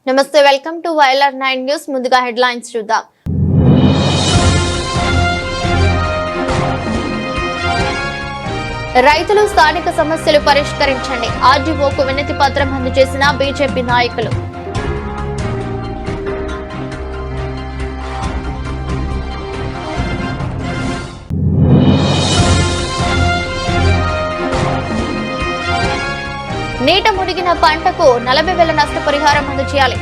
నమస్తే, welcome to YLR9 news. ముందుగా headlines చూద్దాం. రైతులు స్థానిక సమస్యలు పరిష్కరించండి, ఆర్డీఓకు వినతి పత్రం అందజేసిన బీజేపీ నాయకులు. నీట మునిగిన పంటకు 40,000 నష్టపరిహారం అందజేయాలి.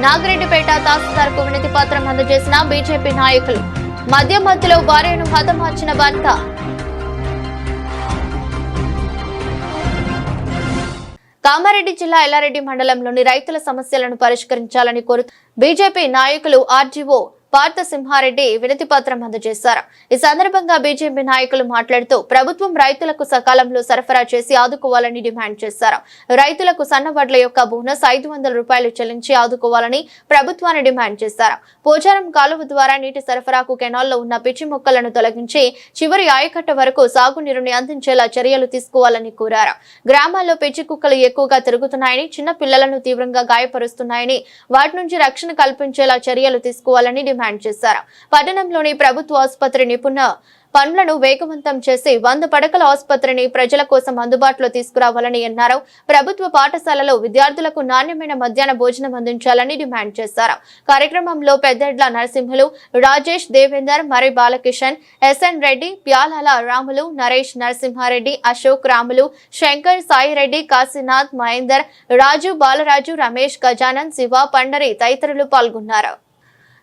నాగిరెడ్డిపేట తహసీల్దార్కు వినతి పత్రం అందజేసిన బీజేపీ నాయకులు. మద్యం మత్తులో భార్యను హతమార్చిన భర్త. కామారెడ్డి జిల్లా ఎల్లారెడ్డి మండలంలోని రైతుల సమస్యలను పరిష్కరించాలని కోరుతూ బీజేపీ నాయకులు ఆర్డీఓ పార్థసింహారెడ్డి వినతి పత్రం అందజేశారు. ఈ సందర్భంగా బీజేపీ నాయకులు మాట్లాడుతూ ప్రభుత్వం రైతులకు సకాలంలో సరఫరా చేసి ఆదుకోవాలని డిమాండ్ చేశారు. రైతులకు సన్నవడ్ల యొక్క బోనస్ 500 రూపాయలు చెల్లించి ఆదుకోవాలని ప్రభుత్వాన్ని డిమాండ్ చేశారు. పోచారం కాలువ ద్వారా నీటి సరఫరాకు కెనాల్లో ఉన్న పిచ్చి మొక్కలను తొలగించి చివరి ఆయకట్ట వరకు సాగునీరుని అందించేలా చర్యలు తీసుకోవాలని కోరారు. గ్రామాల్లో పిచ్చి కుక్కలు ఎక్కువగా తిరుగుతున్నాయని, చిన్న పిల్లలను తీవ్రంగా గాయపరుస్తున్నాయని, వాటి నుంచి రక్షణ కల్పించేలా చర్యలు తీసుకోవాలని డిమాండ్ చేశారు. పట్టణంలోని ప్రభుత్వ ఆసుపత్రి నిపుణ పనులను వేగవంతం చేసి 100 పడకల ఆసుపత్రిని ప్రజల కోసం అందుబాటులో తీసుకురావాలని అన్నారు. ప్రభుత్వ పాఠశాలలో విద్యార్థులకు నాణ్యమైన మధ్యాహ్న భోజనం అందించాలని డిమాండ్ చేశారు. కార్యక్రమంలో పెద్దెడ్ల నరసింహులు, రాజేష్, దేవేందర్, మరి బాలకిషన్, ఎస్ఎన్ రెడ్డి, ప్యాలాల రాములు, నరేష్, నరసింహారెడ్డి, అశోక్, రాములు, శంకర్, సాయిరెడ్డి, కాశీనాథ్, మహేందర్, రాజు, బాలరాజు, రమేష్, గజానన్, శివ, పండరి తదితరులు పాల్గొన్నారు.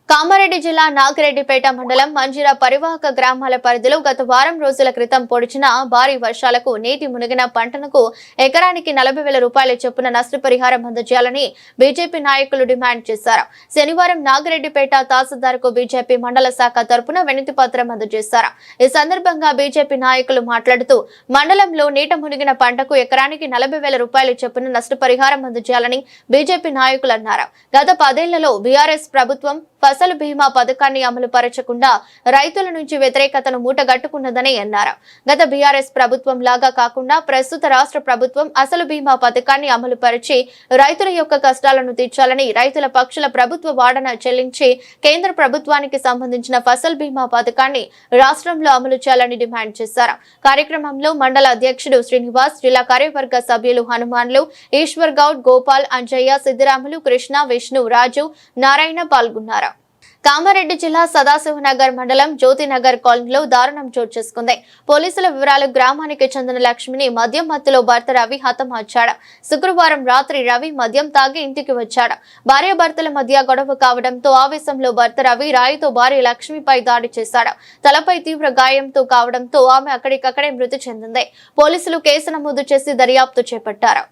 కామారెడ్డి జిల్లా నాగిరెడ్డిపేట మండలం మంజీరా పరివాహక గ్రామాల పరిధిలో గత వారం రోజుల క్రితం పొడిచిన భారీ వర్షాలకు నీటి మునిగిన పంటలకు ఎకరానికి 40,000 రూపాయల చొప్పున నష్టపరిహారం అందజేయాలని బీజేపీ నాయకులు డిమాండ్ చేశారు. శనివారం నాగిరెడ్డిపేట తహసీల్దార్కు బీజేపీ మండల శాఖ తరపున వినతి పత్రం అందజేశారు. ఈ సందర్భంగా బీజేపీ నాయకులు మాట్లాడుతూ మండలంలో నీట మునిగిన పంటకు ఎకరానికి 40,000 రూపాయల చొప్పున నష్టపరిహారం అందజేయాలని బీజేపీ నాయకులు అన్నారు. గత 10 ఏళ్లలో బీఆర్ఎస్ ప్రభుత్వం ఫసలు బీమా పథకాన్ని అమలు పరచకుండా రైతుల నుంచి వ్యతిరేకతను మూటగట్టుకున్నదని అన్నారు. గత బీఆర్ఎస్ ప్రభుత్వం లాగా కాకుండా ప్రస్తుత రాష్ట్ర ప్రభుత్వం అసలు బీమా పథకాన్ని అమలు పరిచి రైతుల యొక్క కష్టాలను తీర్చాలని, రైతుల పక్షుల ప్రభుత్వ వాడన చెల్లించి కేంద్ర ప్రభుత్వానికి సంబంధించిన ఫసల్ బీమా పథకాన్ని రాష్ట్రంలో అమలు చేయాలని డిమాండ్ చేశారు. కార్యక్రమంలో మండల అధ్యక్షుడు శ్రీనివాస్, జిల్లా కార్యవర్గ సభ్యులు హనుమాన్లు, ఈశ్వర్ గౌడ్, గోపాల్, అంజయ్య, సిద్దిరాములు, కృష్ణ, విష్ణు, రాజు, నారాయణ పాల్గొన్నారు. కామారెడ్డి జిల్లా సదాశివనగర్ మండలం జ్యోతినగర్ కాలనీలో దారుణం చోటు చేసుకుంది. పోలీసుల వివరాలు, గ్రామానికి చెందిన లక్ష్మిని మద్యం మత్తులో భర్త రవి హతమార్చాడు. శుక్రవారం రాత్రి రవి మద్యం తాగి ఇంటికి వచ్చాడు. భార్యాభర్తల మధ్య గొడవ కావడంతో ఆవేశంలో భర్త రవి రాయితో భార్య లక్ష్మిపై దాడి చేశాడు. తలపై తీవ్ర గాయంతో కావడంతో ఆమె అక్కడికక్కడే మృతి చెందింది. పోలీసులు కేసు నమోదు చేసి దర్యాప్తు చేపట్టారు.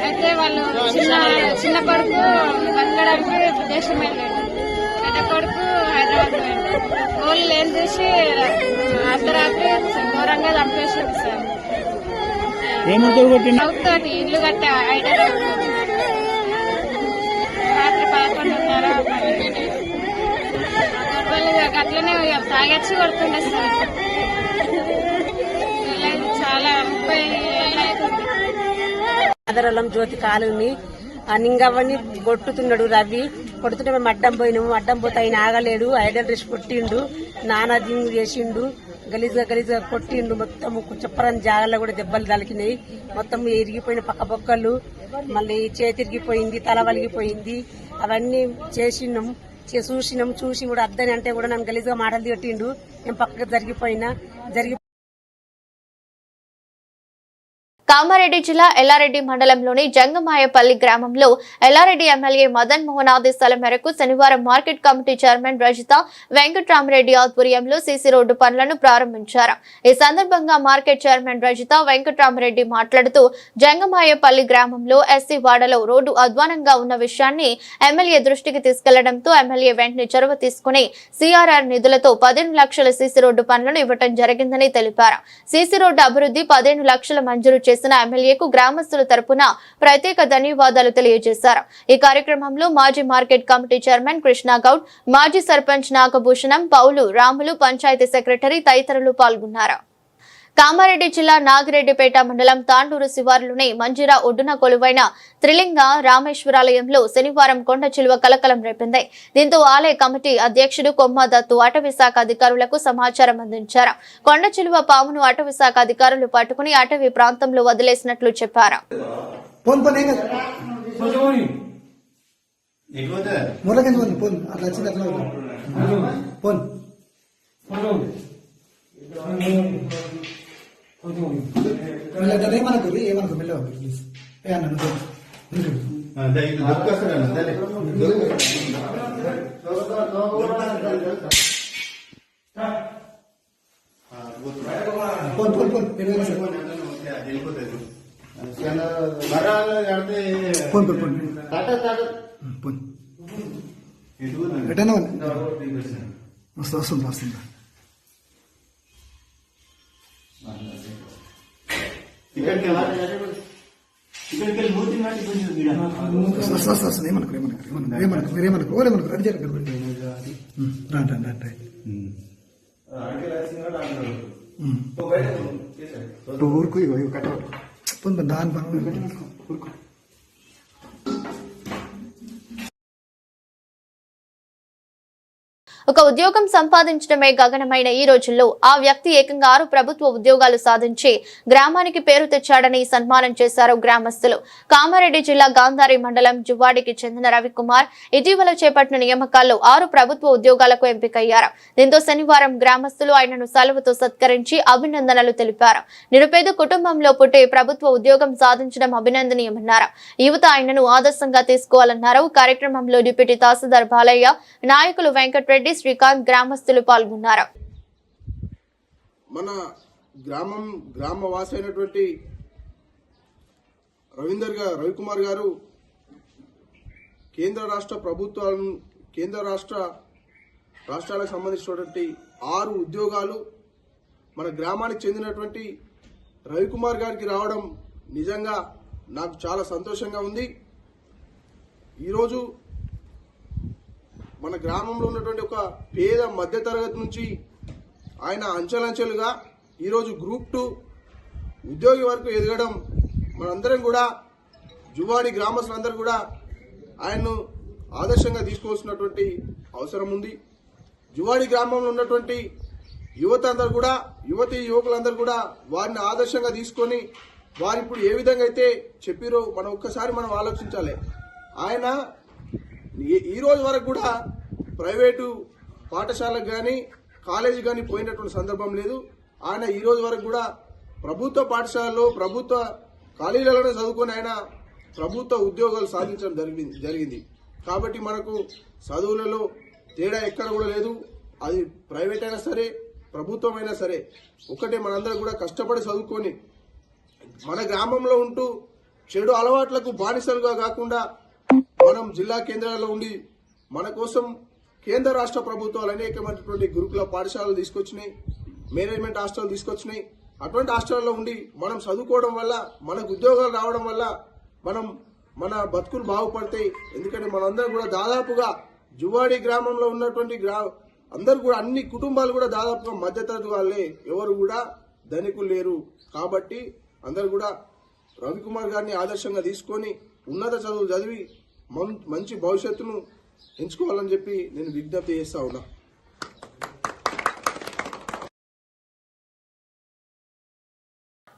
అయితే వాళ్ళు చిన్న కొడుకు బతకడానికి దేశం వెళ్ళాడు, పెద్ద కొడుకు హైదరాబాద్ వెళ్ళాడు. వాళ్ళు ఏం చేసి అర్ధరాత్రి ఘోరంగా చంపేసింది సార్. అవుతుంది ఇల్లు కట్టే ఐడియా రాత్రి 11:30 అట్లనే తాగచ్చి కొడుతుండే సార్. చాలా 30 ఏళ్ళు అవుతుంది. ఆదరలం జ్యోతి కాలుని నింగవ్వని కొట్టుతున్నాడు రవి. కొడుతుంటే మేము అడ్డం పోయినాము. అడ్డం పోతే ఆయన ఆగలేడు, ఐడల్ డ్రెస్ కొట్టిండు, నానా దింగు చేసిండు, గలీజ్గా కొట్టిండు. మొత్తం చెప్పరాని జాగాల్లో కూడా దెబ్బలు తలికినాయి. మొత్తం ఇరిగిపోయిన పక్క బొక్కలు, మళ్ళీ చేతిరిగిపోయింది, తల వలిగిపోయింది. అవన్నీ చూసినాం. చూసి కూడా అద్దని అంటే కూడా నన్ను గలీజ్గా మాటలు కొట్టిండు. నేను పక్కకు జరిగిపోయినా కామారెడ్డి జిల్లా ఎల్లారెడ్డి మండలంలోని జంగమాయపల్లి గ్రామంలో ఎల్లారెడ్డి ఎమ్మెల్యే మదన్ మోహన్ ఆదేశాల మేరకు శనివారం market committee chairman Rajitha Venkatramareddy ఆధ్వర్యంలో సీసీ రోడ్డు పనులను ప్రారంభించారు. ఈ సందర్భంగా మార్కెట్ చైర్మన్ రజిత వెంకట్రామరెడ్డి మాట్లాడుతూ జంగమాయపల్లి గ్రామంలో ఎస్సీ వాడలో రోడ్డు అధ్వానంగా ఉన్న విషయాన్ని ఎమ్మెల్యే దృష్టికి తీసుకెళ్లడంతో ఎమ్మెల్యే వెంటనే చొరవ తీసుకుని సిఆర్ఆర్ నిధులతో 15 లక్షల సీసీ రోడ్డు పనులను ఇవ్వడం జరిగిందని తెలిపారు. సీసీ రోడ్డు అభివృద్ధి 15 లక్షల మంజూరు చేసిన ఎమ్మెల్యేకు గ్రామస్తుల తరపున ప్రత్యేక ధన్యవాదాలు తెలియజేశారు. ఈ కార్యక్రమంలో మాజీ మార్కెట్ కమిటీ చైర్మన్ కృష్ణగౌడ్, మాజీ సర్పంచ్ నాగభూషణం, పౌలు, రాములు, పంచాయతీ సెక్రటరీ తదితరులు పాల్గొన్నారు. కామారెడ్డి జిల్లా నాగిరెడ్డిపేట మండలం తాండూరు శివారులోని మంజీరా ఒడ్డున కొలువైన త్రిలింగ రామేశ్వరాలయంలో శనివారం కొండ చిలువ కలకలం రేపింది. దీంతో ఆలయ కమిటీ అధ్యక్షుడు కొమ్మ దత్తు అటవీ శాఖ అధికారులకు సమాచారం అందించారు. కొండ చిలువ పామును అటవీ శాఖ అధికారులు పట్టుకుని అటవీ ప్రాంతంలో వదిలేసినట్లు చెప్పారు. వస్తుంది ఊరుకు దాని పనులు ఒక ఉద్యోగం సంపాదించడమే గగనమైన ఈ రోజుల్లో ఆ వ్యక్తి ఏకంగా 6 ప్రభుత్వ ఉద్యోగాలు సాధించి గ్రామానికి పేరు తెచ్చాడని సన్మానం చేశారు గ్రామస్తులు. కామారెడ్డి జిల్లా గాంధారి మండలం జువ్వాడికి చెందిన రవికుమార్ ఇటీవల చేపట్టిన నియామకాల్లో 6 ప్రభుత్వ ఉద్యోగాలకు ఎంపికయ్యారు. దీంతో శనివారం గ్రామస్తులు ఆయనను సెలవుతో సత్కరించి అభినందనలు తెలిపారు. నిరుపేద కుటుంబంలో పుట్టి ప్రభుత్వ ఉద్యోగం సాధించడం అభినందనీయమన్నారు. యువత ఆయనను ఆదర్శంగా తీసుకోవాలన్నారు. కార్యక్రమంలో డిప్యూటీ తహసీల్దార్ బాలయ్య, నాయకులు వెంకటరెడ్డి, శ్రీకాంత్, గ్రామస్తులు పాల్గొన్నారు. మన గ్రామవాసి అయినటువంటి రవికుమార్ గారు కేంద్ర రాష్ట్రాలకు సంబంధించినటువంటి 6 ఉద్యోగాలు మన గ్రామానికి చెందినటువంటి రవికుమార్ గారికి రావడం నిజంగా నాకు చాలా సంతోషంగా ఉంది. ఈరోజు మన గ్రామంలో ఉన్నటువంటి ఒక పేద మధ్యతరగతి నుంచి ఆయన అంచెలంచెలుగా ఈరోజు గ్రూప్ 2 ఉద్యోగి వరకు ఎదగడం మనందరం కూడా జువ్వాడి గ్రామస్తులందరూ కూడా ఆయన్ను ఆదర్శంగా తీసుకోవాల్సినటువంటి అవసరం ఉంది. జువ్వాడి గ్రామంలో ఉన్నటువంటి యువకులందరూ కూడా వారిని ఆదర్శంగా తీసుకొని వారు ఇప్పుడు ఏ విధంగా అయితే చెప్పిరో మనం ఒక్కసారి ఆలోచించాలి. ఆయన ఈ రోజు వరకు కూడా ప్రైవేటు పాఠశాలకు కానీ కాలేజీ కానీ పోయినటువంటి సందర్భం లేదు. ఆయన ఈ రోజు వరకు కూడా ప్రభుత్వ పాఠశాలలో ప్రభుత్వ కాలేజీలలోనే చదువుకొని ఆయన ప్రభుత్వ ఉద్యోగాలు సాధించడం జరిగింది. కాబట్టి మనకు చదువులలో తేడా ఎక్కడ కూడా లేదు. అది ప్రైవేట్ అయినా సరే ప్రభుత్వం అయినా సరే ఒకటే, మనందరూ కూడా కష్టపడి చదువుకొని మన గ్రామంలో ఉంటూ చెడు అలవాట్లకు బానిసలుగా కాకుండా మనం జిల్లా కేంద్రాల్లో ఉండి మన కోసం కేంద్ర రాష్ట్ర ప్రభుత్వాలు అనేకమైనటువంటి గురుకుల పాఠశాలలు తీసుకొచ్చినాయి, మేనేజ్మెంట్ హాస్టల్ తీసుకొచ్చినాయి. అటువంటి హాస్టల్లో ఉండి మనం చదువుకోవడం వల్ల మనకు ఉద్యోగాలు రావడం వల్ల మన బతుకులు బాగుపడతాయి. ఎందుకంటే మనందరం కూడా దాదాపుగా జువ్వాడి గ్రామంలో ఉన్నటువంటి అందరూ కూడా అన్ని కుటుంబాలు కూడా దాదాపుగా మధ్యతరగతి వాళ్ళే, ఎవరు కూడా ధనికులు లేరు. కాబట్టి అందరూ కూడా రవికుమార్ గారిని ఆదర్శంగా తీసుకొని ఉన్నత చదువులు చదివి మంచి భవిష్యత్తును ఎంచుకోవాలని చెప్పి నేను విజ్ఞప్తి చేస్తా ఉన్నా.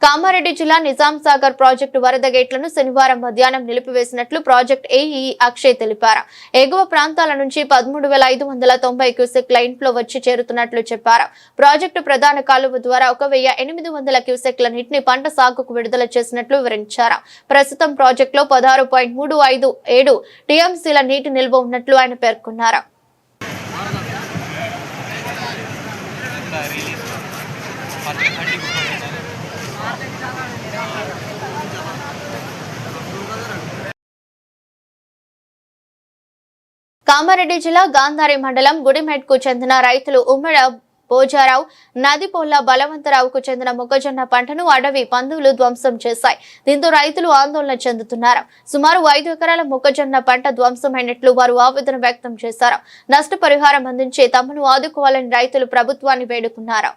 కామారెడ్డి జిల్లా నిజాం సాగర్ ప్రాజెక్టు వరద గేట్లను శనివారం మధ్యాహ్నం నిలిపివేసినట్లు ప్రాజెక్ట్ ఏఈ అక్షయ్ తెలిపారు. ఎగువ ప్రాంతాల నుంచి 13,590 క్యూసెక్ లైన్ ఫ్లో వచ్చి చేరుతున్నట్లు చెప్పారు. ప్రాజెక్టు ప్రధాన కాలువ ద్వారా 1,800 క్యూసెక్ల నీటిని పంట సాగుకు విడుదల చేసినట్లు వివరించారు. ప్రస్తుతం ప్రాజెక్టులో 16.357 టీఎంసీల నీటి నిల్వ ఉన్నట్లు ఆయన పేర్కొన్నారు. కామారెడ్డి జిల్లా గాంధారి మండలం గుడిమెట్కు చెందిన రైతులు ఉమ్మడ పోజారావు నదిపోల్ల బలవంతరావుకు చెందిన మొక్కజొన్న పంటను అడవి పందులు ధ్వంసం చేశాయి. దీంతో రైతులు ఆందోళన చెందుతున్నారు. సుమారు 5 ఎకరాల మొక్కజొన్న పంట ధ్వంసమైనట్లు వారు ఆవేదన వ్యక్తం చేశారు. నష్టపరిహారం అందించి తమను ఆదుకోవాలని రైతులు ప్రభుత్వాన్ని వేడుకున్నారు.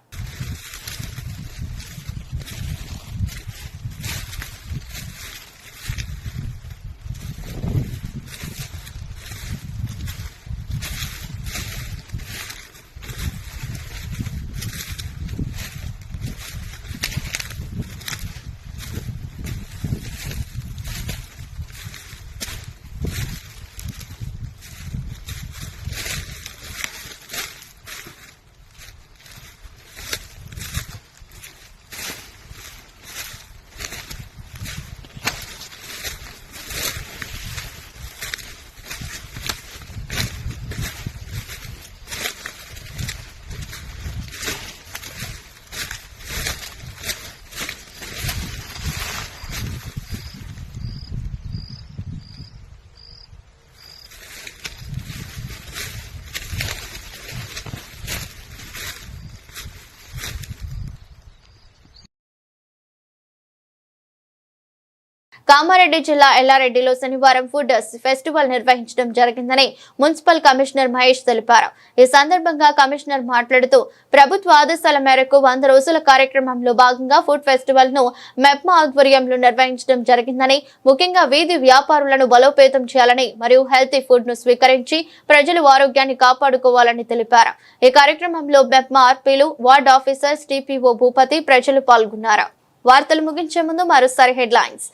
కామారెడ్డి జిల్లా ఎల్లారెడ్డిలో శనివారం ఫుడ్ ఫెస్టివల్ నిర్వహించడం జరిగిందని మున్సిపల్ కమిషనర్ మహేష్ తెలిపారు. ఈ సందర్భంగా కమిషనర్ మాట్లాడుతూ ప్రభుత్వ ఆదేశాల మేరకు 100 రోజుల కార్యక్రమంలో భాగంగా ఫుడ్ ఫెస్టివల్ ను మెప్మా ఆధ్వర్యంలో నిర్వహించడం జరిగిందని, ముఖ్యంగా వీధి వ్యాపారులను బలోపేతం చేయాలని మరియు హెల్తీ ఫుడ్ ను స్వీకరించి ప్రజలు ఆరోగ్యాన్ని కాపాడుకోవాలని తెలిపారు. ఈ కార్యక్రమంలో మెప్మా ఆర్పీలు, వార్డ్ ఆఫీసర్స్, టీపీఓ భూపతి, ప్రజలు పాల్గొన్నారు. వార్తలు ముగించే ముందు మరోసారి హెడ్లైన్స్.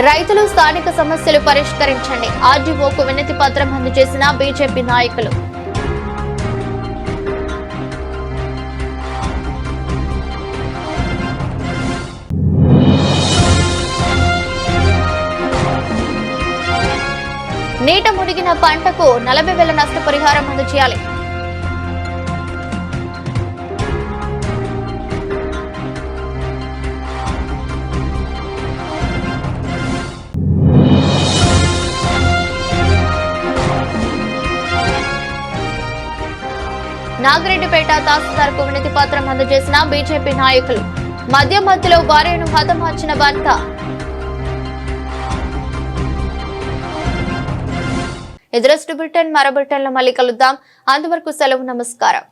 రైతులు స్థానిక సమస్యలు పరిష్కరించండి. ఆర్డీఓకు వినతి పత్రం అందజేసిన బీజేపీ నాయకులు. నీట మునిగిన పంటకు 40,000 నష్టపరిహారం అందజేయాలి. నాగిరెడ్డిపేట తహసీల్దార్కు వినతి పత్రం అందజేసిన బీజేపీ నాయకులు. మధ్యలో భార్యను హతమార్చిన భర్త. ఎదురస్ట్ బులెటిన్ మరో బులెటిన్లో మళ్ళీ కలుద్దాం. అంతవరకు సెలవు. నమస్కారం.